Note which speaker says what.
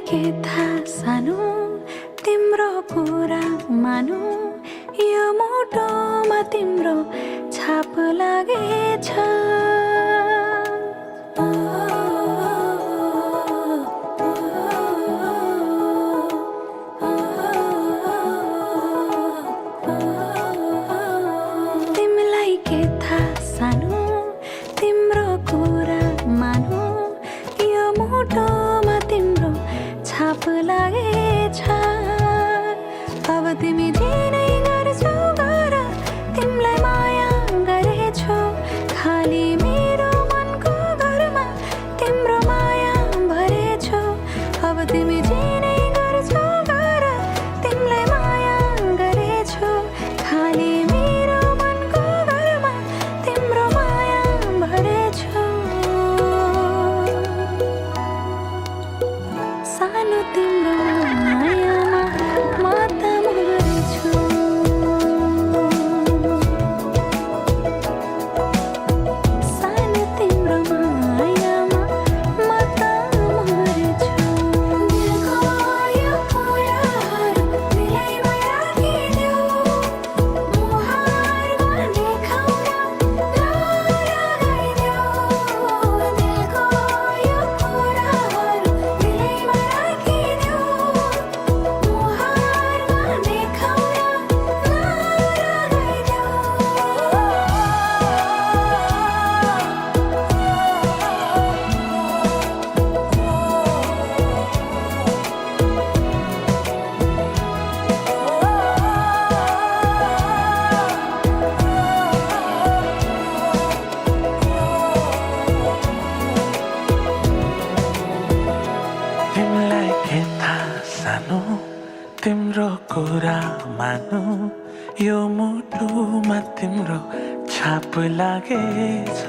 Speaker 1: के थाहा सानो तिम्रो कुरा मानु यो मुटुमा तिम्रो छाप लागेछ तिमीलाई के थाहा सानो तिम्रो कुरा मानु यो मुटुमा तिम्रो छाप लागेछ अब तिमी दिनै गर्छौ गर तिमीलाई माया गरेछु खाली मेरो मनको घरमा तिम्रो माया भरेछु अब तिमी दिनै गर्छौ गर तिमीलाई माया गरेछु खाली मेरो मनको घरमा तिम्रो माया भरेछु सानो तिम्रो मायामा म त मरेछु सानो तिम्रो मायामा म त मरेछु दिलको यो कुराहरू दिलैमा राखिदेऊ मुहारमा देखाउन नलगाइदेऊ दिलको यो कुराहरू दिलैमा राखिदेऊ मुहारमा देखाउन नलगाइदेऊ
Speaker 2: तिमीलाई के थाहा सानो तिम्रो कुरा मानु यो मुटुमा तिम्रो छाप लागेछ